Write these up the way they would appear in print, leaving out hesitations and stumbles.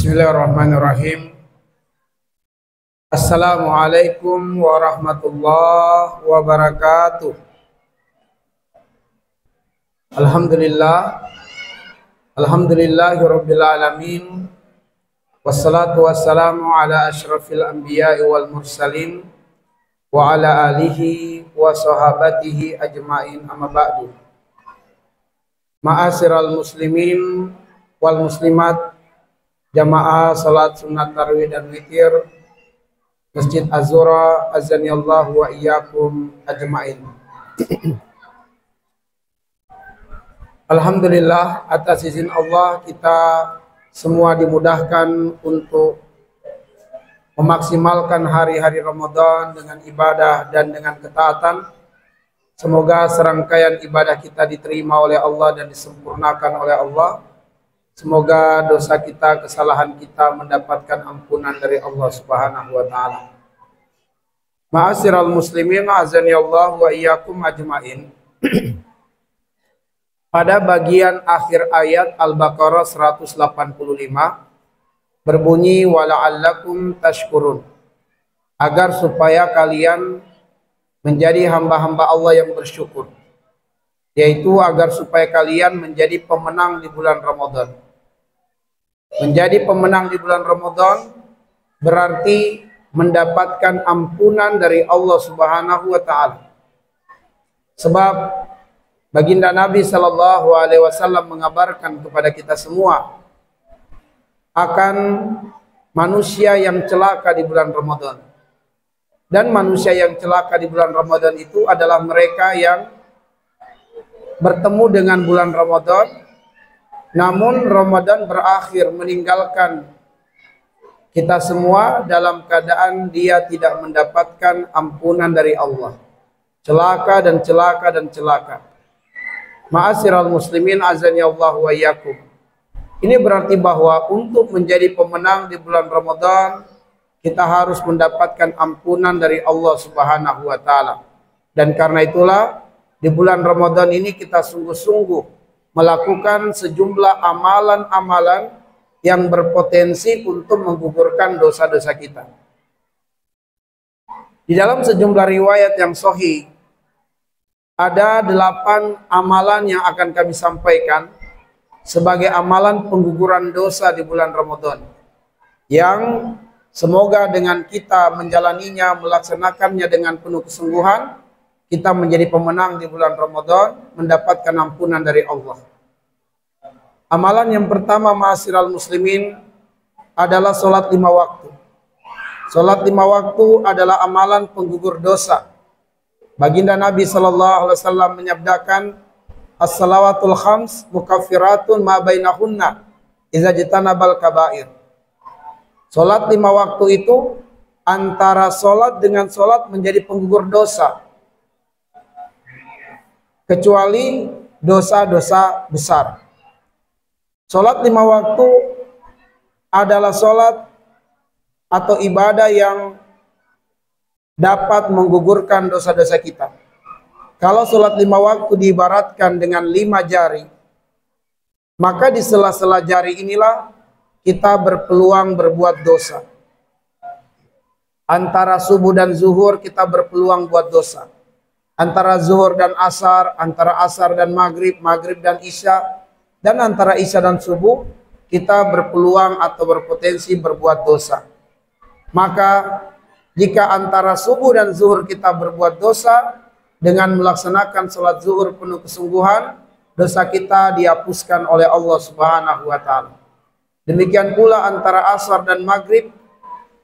Bismillahirrahmanirrahim. Assalamualaikum warahmatullahi wabarakatuh. Alhamdulillahirabbil alamin. Wassalatu wassalamu ala asyrafil anbiya'i wal mursalin wa ala alihi wa sahabatihi ajmain, amma ba'du. Ma'asyiral muslimin wal muslimat, jamaah salat sunat tarawih dan witir Masjid Az-Zura, azanillahu wa iyyakum ajmain. Alhamdulillah, atas izin Allah kita semua dimudahkan untuk memaksimalkan hari-hari Ramadan dengan ibadah dan dengan ketaatan. Semoga serangkaian ibadah kita diterima oleh Allah dan disempurnakan oleh Allah. Semoga dosa kita, kesalahan kita mendapatkan ampunan dari Allah Subhanahu wa taala. Ma'asyiral muslimin, azanillahu wa iyyakum ajmain. Pada bagian akhir ayat Al-Baqarah 185 berbunyi wala'allakum tashkurun, agar supaya kalian menjadi hamba-hamba Allah yang bersyukur, yaitu agar supaya kalian menjadi pemenang di bulan Ramadan. Menjadi pemenang di bulan Ramadan berarti mendapatkan ampunan dari Allah Subhanahu wa taala. Sebab baginda Nabi sallallahu alaihi wasallam mengabarkan kepada kita semua akan manusia yang celaka di bulan Ramadan. Dan manusia yang celaka di bulan Ramadan itu adalah mereka yang bertemu dengan bulan Ramadan, namun Ramadan berakhir meninggalkan kita semua dalam keadaan dia tidak mendapatkan ampunan dari Allah. Celaka dan celaka dan celaka. Ma'asyiral muslimin, azanillahu wa iyyakum. Ini berarti bahwa untuk menjadi pemenang di bulan Ramadan, kita harus mendapatkan ampunan dari Allah Subhanahu wa taala. Dan karena itulah di bulan Ramadan ini kita sungguh-sungguh melakukan sejumlah amalan-amalan yang berpotensi untuk menggugurkan dosa-dosa kita. Di dalam sejumlah riwayat yang sahih, ada 8 amalan yang akan kami sampaikan sebagai amalan pengguguran dosa di bulan Ramadan, yang semoga dengan kita menjalaninya, melaksanakannya dengan penuh kesungguhan, kita menjadi pemenang di bulan Ramadan, mendapatkan ampunan dari Allah. Amalan yang pertama, ma'asyiral muslimin, adalah sholat 5 waktu. Sholat 5 waktu adalah amalan penggugur dosa. Baginda Nabi SAW menyabdakan, as-salawatul khams mukaffiratun ma bainahunna idza jitanabal kabair. Sholat 5 waktu itu antara sholat dengan sholat menjadi penggugur dosa, kecuali dosa-dosa besar. Sholat 5 waktu adalah sholat atau ibadah yang dapat menggugurkan dosa-dosa kita. Kalau sholat 5 waktu diibaratkan dengan 5 jari, maka di sela-sela jari inilah kita berpeluang berbuat dosa. Antara subuh dan zuhur kita berpeluang buat dosa. Antara zuhur dan asar, antara asar dan maghrib, maghrib dan isya, dan antara isya dan subuh kita berpeluang atau berpotensi berbuat dosa. Maka jika antara subuh dan zuhur kita berbuat dosa, dengan melaksanakan sholat zuhur penuh kesungguhan, dosa kita dihapuskan oleh Allah Subhanahu wa taala. Demikian pula antara asar dan maghrib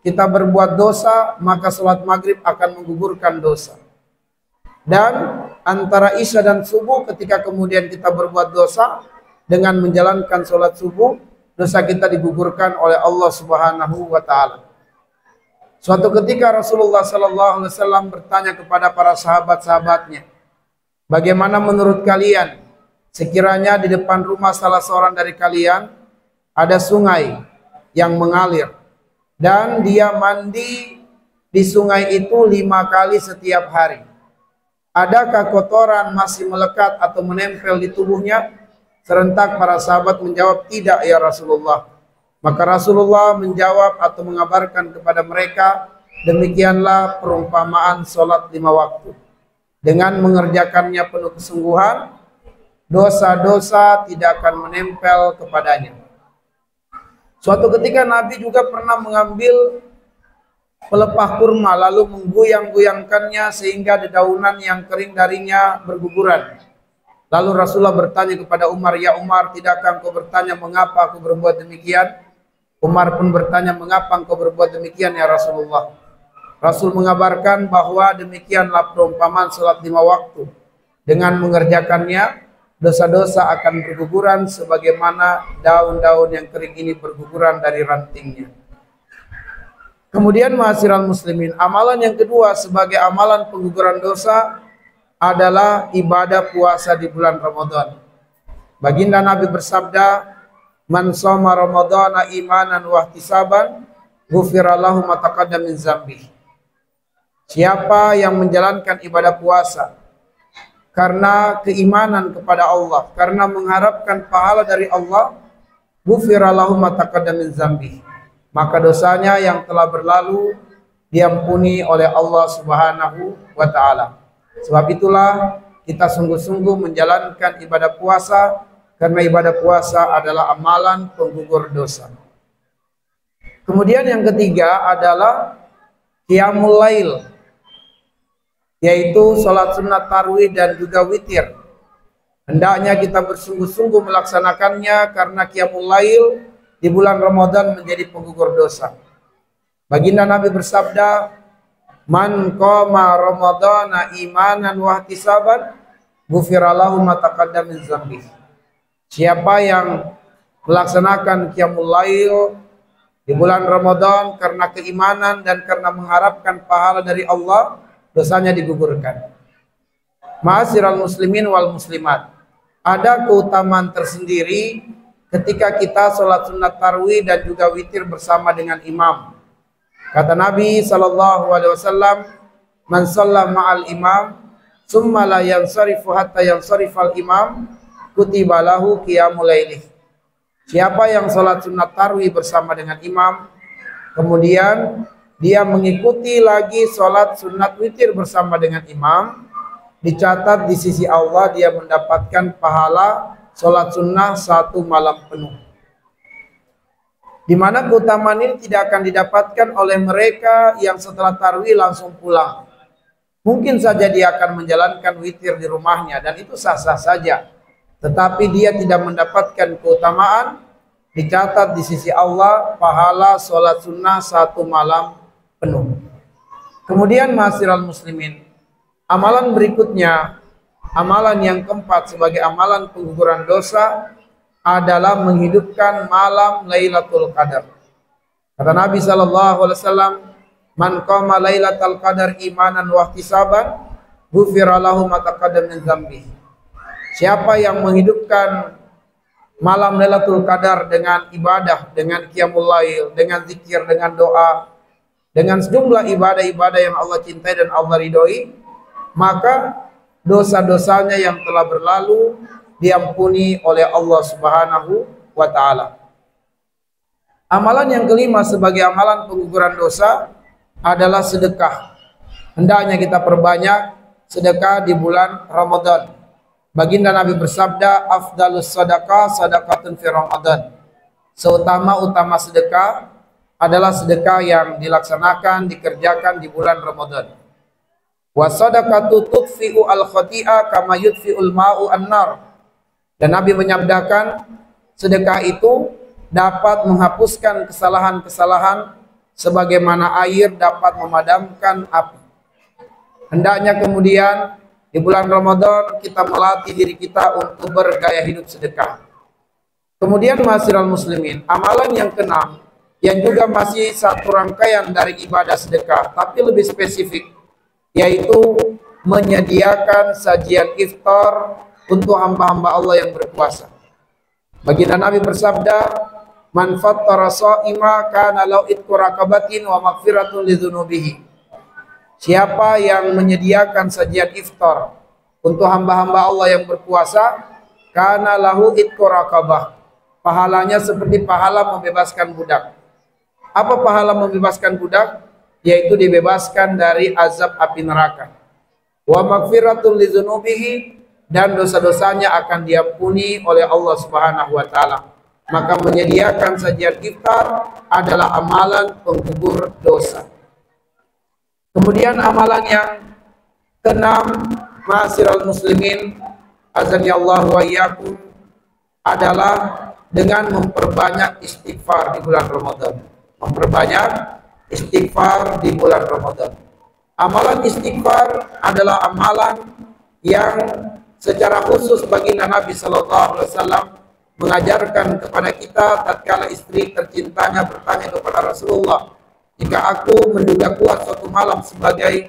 kita berbuat dosa, maka sholat maghrib akan menggugurkan dosa. Dan antara isya dan subuh ketika kemudian kita berbuat dosa, dengan menjalankan sholat subuh, dosa kita digugurkan oleh Allah Subhanahu wa taala. Suatu ketika Rasulullah SAW bertanya kepada para sahabat-sahabatnya, bagaimana menurut kalian sekiranya di depan rumah salah seorang dari kalian ada sungai yang mengalir, dan dia mandi di sungai itu 5 kali setiap hari, adakah kotoran masih melekat atau menempel di tubuhnya? Serentak para sahabat menjawab, tidak ya Rasulullah. Maka Rasulullah menjawab atau mengabarkan kepada mereka, demikianlah perumpamaan sholat 5 waktu. Dengan mengerjakannya penuh kesungguhan, dosa-dosa tidak akan menempel kepadanya. Suatu ketika Nabi juga pernah mengambil pelepah kurma lalu menggoyang-goyangkannya sehingga dedaunan yang kering darinya berguguran. Lalu Rasulullah bertanya kepada Umar, "Ya Umar, tidakkah engkau bertanya mengapa aku berbuat demikian?" Umar pun bertanya, "Mengapa engkau berbuat demikian ya Rasulullah?" Rasul mengabarkan bahwa demikianlah perumpamaan salat 5 waktu. Dengan mengerjakannya, dosa-dosa akan berguguran sebagaimana daun-daun yang kering ini berguguran dari rantingnya. Kemudian ma'asyiral muslimin, amalan yang kedua sebagai amalan pengguguran dosa adalah ibadah puasa di bulan Ramadan. Baginda Nabi bersabda, "Man shoma ramadhana imanan wa ihtisaban, ghufira lahu ma taqaddama min dzambi." Siapa yang menjalankan ibadah puasa karena keimanan kepada Allah, karena mengharapkan pahala dari Allah, ghufira lahu ma taqaddama min dzambi, maka dosanya yang telah berlalu diampuni oleh Allah Subhanahu wa taala. Sebab itulah kita sungguh-sungguh menjalankan ibadah puasa, karena ibadah puasa adalah amalan penggugur dosa. Kemudian yang ketiga adalah qiyamul lail, yaitu sholat sunat tarawih dan juga witir. Hendaknya kita bersungguh-sungguh melaksanakannya karena qiyamul lail di bulan Ramadan menjadi penggugur dosa. Baginda Nabi bersabda, "Man qama ramadhana imanan wa ihtisaban, ghufira lahu ma taqaddama min dzambi." Siapa yang melaksanakan qiyamul lail di bulan Ramadan karena keimanan dan karena mengharapkan pahala dari Allah, dosanya digugurkan. Ma'asyiral muslimin wal muslimat, ada keutamaan tersendiri ketika kita sholat sunat tarawih dan juga witir bersama dengan imam. Kata Nabi SAW, "Man shalla ma'al imam summa la yansarifu hatta yansarifal imam, kutiba lahu qiyamul lailih." Siapa yang sholat sunat tarawih bersama dengan imam, kemudian dia mengikuti lagi sholat sunat witir bersama dengan imam, dicatat di sisi Allah dia mendapatkan pahala sholat sunnah 1 malam penuh. Di mana keutamaan ini tidak akan didapatkan oleh mereka yang setelah tarawih langsung pulang. Mungkin saja dia akan menjalankan witir di rumahnya dan itu sah-sah saja, tetapi dia tidak mendapatkan keutamaan, dicatat di sisi Allah pahala sholat sunnah 1 malam penuh. Kemudian ma'asyiral muslimin, amalan berikutnya, amalan yang keempat sebagai amalan pengguguran dosa adalah menghidupkan malam Lailatul Qadar. Kata Nabi SAW, "Man qama Lailatul Qadar imanan wa ihtisaban, ghufira lahu ma taqaddama min dzambi." Siapa yang menghidupkan malam Lailatul Qadar dengan ibadah, dengan qiyamul lail, dengan zikir, dengan doa, dengan sejumlah ibadah-ibadah yang Allah cintai dan Allah ridhoi, maka dosa-dosanya yang telah berlalu diampuni oleh Allah Subhanahu wa taala. Amalan yang kelima sebagai amalan pengguguran dosa adalah sedekah. Hendaknya kita perbanyak sedekah di bulan Ramadan. Baginda Nabi bersabda, "Afdalus sadaqah sadaqatun fi Ramadan." Seutama-utama sedekah adalah sedekah yang dilaksanakan, dikerjakan di bulan Ramadan. Wa sadaqatu tudfi'u al-khati'a kama yudfi'ul ma'u an-nar. Dan Nabi menyabdakan, sedekah itu dapat menghapuskan kesalahan-kesalahan sebagaimana air dapat memadamkan api. Hendaknya kemudian di bulan Ramadan kita melatih diri kita untuk bergaya hidup sedekah. Kemudian ma'asyiral muslimin, amalan yang keenam yang juga masih satu rangkaian dari ibadah sedekah tapi lebih spesifik, yaitu menyediakan sajian iftar untuk hamba-hamba Allah yang berpuasa. Baginda Nabi bersabda, "Man fattara sha'ima kana lahu itqu raqabatin wa maghfiratun lidzunubihi." Siapa yang menyediakan sajian iftar untuk hamba-hamba Allah yang berpuasa, kana lahu itqu raqabah, pahalanya seperti pahala membebaskan budak. Apa pahala membebaskan budak? Yaitu dibebaskan dari azab api neraka. Wa maghfiratul lizunubihi, dan dosa-dosanya akan diampuni oleh Allah Subhanahu wa taala. Maka menyediakan sajian iftar adalah amalan penggugur dosa. Kemudian amalan yang keenam, ma'asyiral muslimin, azani Allah wa iyyakum, adalah dengan memperbanyak istighfar di bulan Ramadan. Memperbanyak istighfar di bulan Ramadan. Amalan istighfar adalah amalan yang secara khusus baginda Nabi Sallallahu Alaihi Wasallam mengajarkan kepada kita tatkala istri tercintanya bertanya kepada Rasulullah, jika aku menduga kuat suatu malam sebagai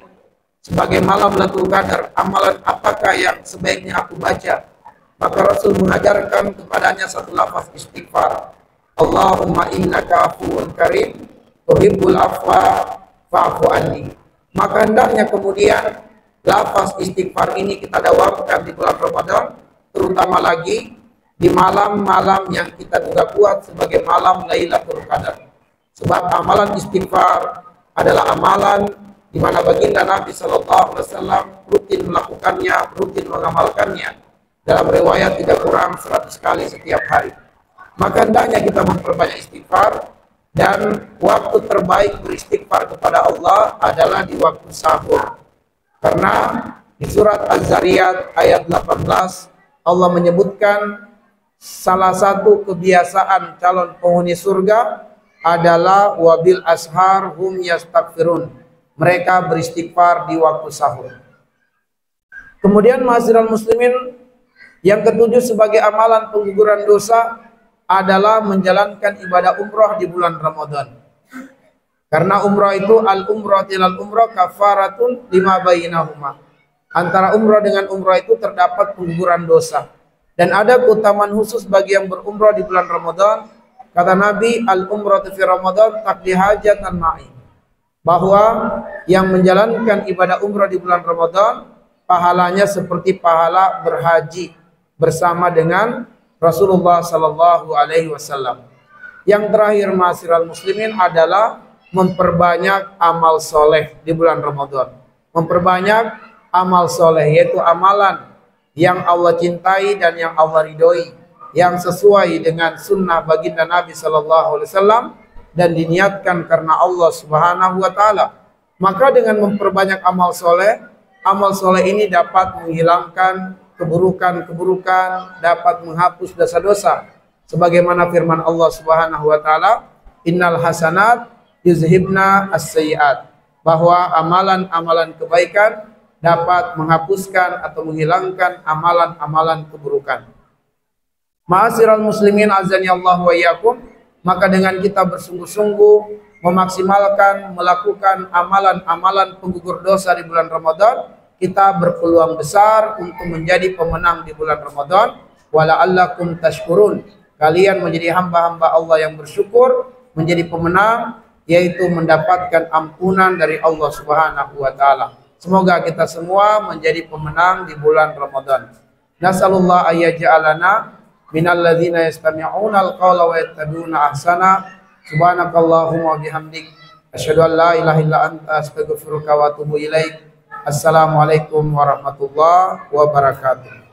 malam Lailatul Qadar, amalan apakah yang sebaiknya aku baca? Maka Rasul mengajarkan kepadanya satu lafaz istighfar. Allahumma innaka afuwun karim tuhibbul afwa fa'fu anni. Maka hendaknya kemudian lafaz istighfar ini kita dawamkan di bulan Ramadan, terutama lagi di malam-malam yang kita duga kuat sebagai malam Lailatul Qadar. Sebab amalan istighfar adalah amalan di mana baginda Nabi Sallallahu Alaihi Wasallam rutin melakukannya, rutin mengamalkannya. Dalam riwayat tidak kurang 100 kali setiap hari. Maka hendaknya kita memperbanyak istighfar, dan waktu terbaik beristighfar kepada Allah adalah di waktu sahur. Karena di surat Az-Zariyat ayat 18 Allah menyebutkan salah satu kebiasaan calon penghuni surga adalah wabil ashar hum yastaghfirun. Mereka beristighfar di waktu sahur. Kemudian ma'asyiral muslimin, yang ketujuh sebagai amalan pengguguran dosa adalah menjalankan ibadah umrah di bulan Ramadan. Karena umrah itu al-umrah tilal umrah kafaratun lima bainahuma. Antara umrah dengan umrah itu terdapat pengguguran dosa. Dan ada keutamaan khusus bagi yang berumrah di bulan Ramadan. Kata Nabi, al-umratu fi Ramadan taqdi hajatan ma'i. Bahwa yang menjalankan ibadah umrah di bulan Ramadan pahalanya seperti pahala berhaji bersama dengan Rasulullah Sallallahu Alaihi Wasallam. Yang terakhir ma'asyiral muslimin adalah memperbanyak amal soleh di bulan Ramadan. Memperbanyak amal soleh, yaitu amalan yang Allah cintai dan yang Allah ridhoi, yang sesuai dengan sunnah baginda Nabi Sallallahu Alaihi Wasallam dan diniatkan karena Allah Subhanahu Wa Taala. Maka dengan memperbanyak amal soleh ini dapat menghilangkan keburukan-keburukan, dapat menghapus dosa-dosa. Sebagaimana firman Allah Subhanahu Wa Taala, Innal hasanat yuzhibna as-sayyi'at, bahwa amalan-amalan kebaikan dapat menghapuskan atau menghilangkan amalan-amalan keburukan. Ma'asyiral muslimin azani Allah wa iyyakum, maka dengan kita bersungguh-sungguh memaksimalkan melakukan amalan-amalan penggugur dosa di bulan Ramadan, kita berpeluang besar untuk menjadi pemenang di bulan Ramadan. Wala'allakum tashkurun, kalian menjadi hamba-hamba Allah yang bersyukur, menjadi pemenang, yaitu mendapatkan ampunan dari Allah Subhanahu wa taala. Semoga kita semua menjadi pemenang di bulan Ramadan. Nasallallahu ayyaj'alana minal ladzina yastami'una al-qawla wa yattabi'una ahsana. Subhanakallahumma wa bihamdik asyhadu an la ilaha illa anta astaghfiruka wa atubu ilaik. Assalamualaikum warahmatullahi wabarakatuh.